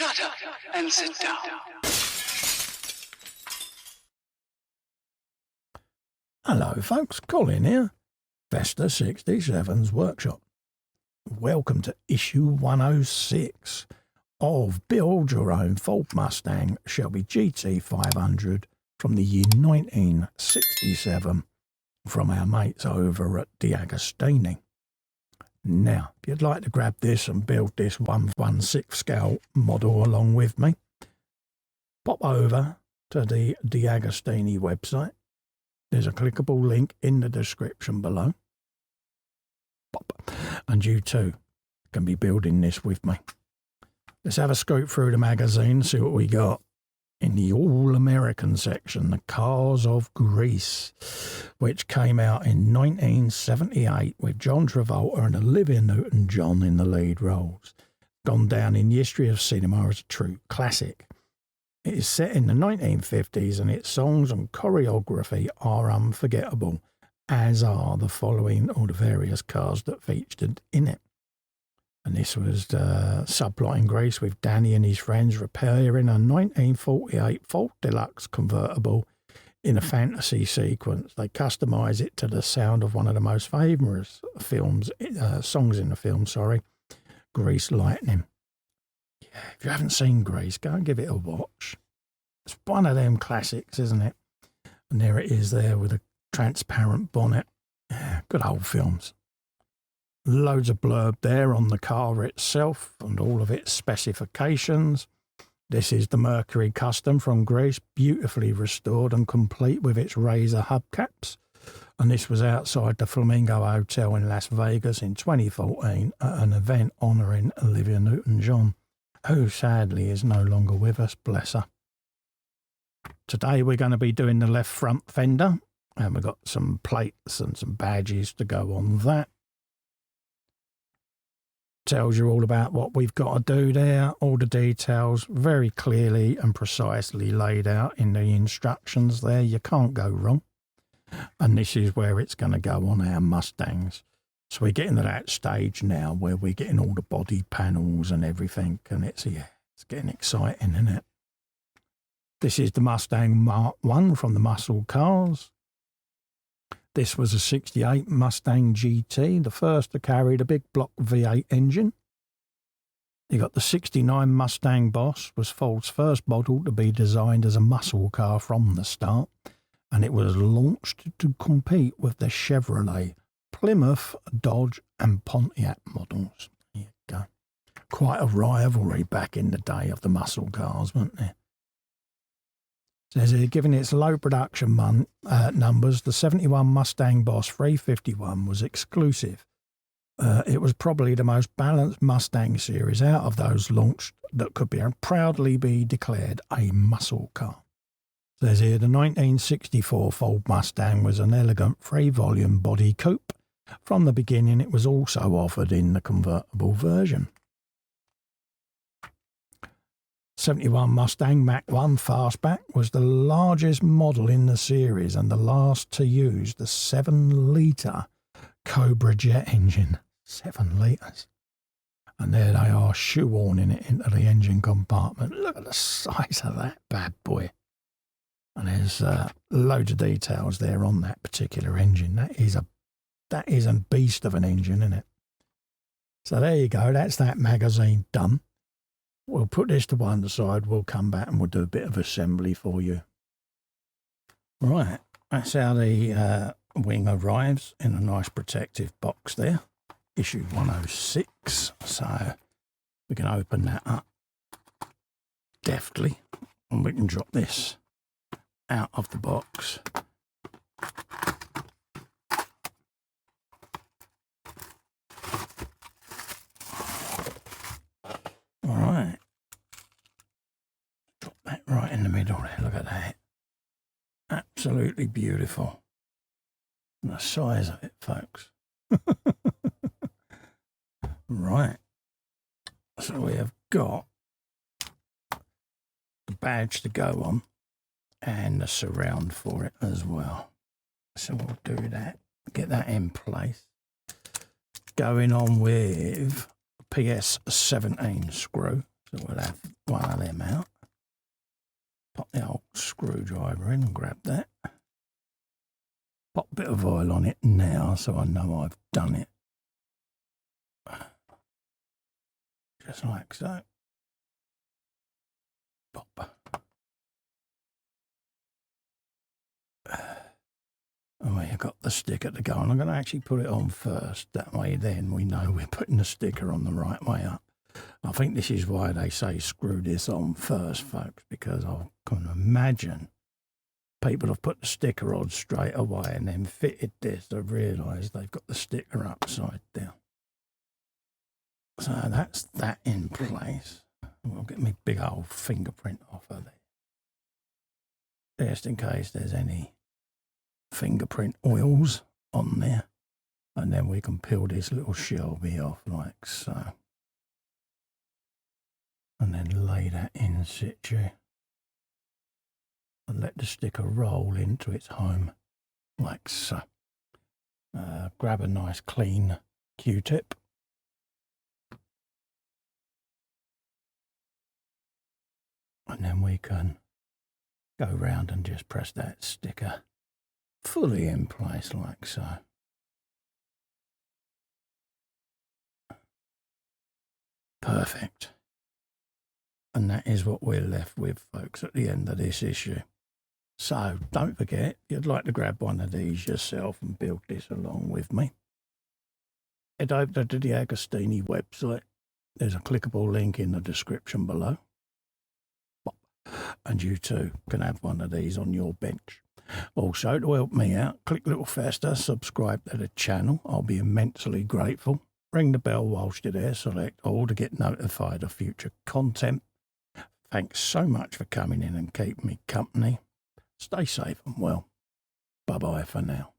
Shut up and sit down. Hello folks, Colin here, Vesta 67's workshop. Welcome to issue 106 of Build Your Own Ford Mustang Shelby GT500 from the year 1967 from our mates over at DeAgostini. Now, if you'd like to grab this and build this 1/16 scale model along with me, pop over to the DeAgostini website. There's a clickable link in the description below. Pop. And you too can be building this with me. Let's have a scoop through the magazine, see what we got. In the All-American section, The Cars of Grease, which came out in 1978 with John Travolta and Olivia Newton-John in the lead roles. Gone down in the history of cinema as a true classic. It is set in the 1950s and its songs and choreography are unforgettable, as are the following or the various cars that featured in it. And this was subplot in Grease with Danny and his friends repairing a 1948 Ford Deluxe convertible in a fantasy sequence. They customise it to the sound of one of the most famous songs in the film, Grease Lightning. Yeah, if you haven't seen Grease, go and give it a watch. It's one of them classics, isn't it? And there it is there with a transparent bonnet. Yeah, good old films. Loads of blurb there on the car itself and all of its specifications. This is the Mercury Custom from Grease, beautifully restored and complete with its razor hubcaps. And this was outside the Flamingo Hotel in Las Vegas in 2014 at an event honouring Olivia Newton-John, who sadly is no longer with us, bless her. Today we're going to be doing the left front fender, and we've got some plates and some badges to go on that. Tells you all about what we've got to do there, all the details very clearly and precisely laid out in the instructions there. You can't go wrong. And this is where it's going to go on our Mustangs. So we're getting to that stage now where we're getting all the body panels and everything, and it's getting exciting, isn't it? This is the Mustang Mark I from the Muscle Cars. This was a 68 Mustang GT, the first to carry the big block V8 engine. You got the 69 Mustang Boss, was Ford's first model to be designed as a muscle car from the start, and it was launched to compete with the Chevrolet, Plymouth, Dodge and Pontiac models. There you go. Quite a rivalry back in the day of the muscle cars, weren't there? Says here, given its low production numbers, the 71 Mustang Boss 351 was exclusive. It was probably the most balanced Mustang series out of those launched that could proudly be declared a muscle car. Says here, the 1964 Ford Mustang was an elegant 3-volume body coupe. From the beginning, it was also offered in the convertible version. 71 Mustang Mach 1 Fastback was the largest model in the series and the last to use the 7-litre Cobra jet engine. 7 litres. And there they are, shoehorning it into the engine compartment. Look at the size of that bad boy. And there's loads of details there on that particular engine. That is a beast of an engine, isn't it? So there you go. That's that magazine done. We'll put this to one side, we'll come back and we'll do a bit of assembly for you. Right, that's how the wing arrives in a nice protective box there. Issue 106, so we can open that up deftly and we can drop this out of the box. Alright, drop that right in the middle there, look at that. Absolutely beautiful. And the size of it, folks. Right, so we have got the badge to go on and the surround for it as well. So we'll do that, get that in place. Going on with PS17 screw. So we'll have one of them out. Pop the old screwdriver in and grab that. Pop a bit of oil on it now so I know I've done it. Just like so. Pop. And we've got the sticker to go on. I'm going to actually put it on first. That way then we know we're putting the sticker on the right way up. I think this is why they say screw this on first, folks, because I can imagine people have put the sticker on straight away and then fitted this. They've realised they've got the sticker upside down. So that's that in place. We'll get my big old fingerprint off of there, just in case there's any fingerprint oils on there. And then we can peel this little Shelby off like so. And then lay that in situ. And let the sticker roll into its home like so. Grab a nice clean Q-tip. And then we can go round and just press that sticker fully in place like so. Perfect. And that is what we're left with, folks, at the end of this issue. So don't forget, if you'd like to grab one of these yourself and build this along with me, head over to the DeAgostini website. There's a clickable link in the description below. And you too can have one of these on your bench. Also, to help me out, click little Festa, subscribe to the channel. I'll be immensely grateful. Ring the bell whilst you're there, select all to get notified of future content. Thanks so much for coming in and keeping me company. Stay safe and well. Bye-bye for now.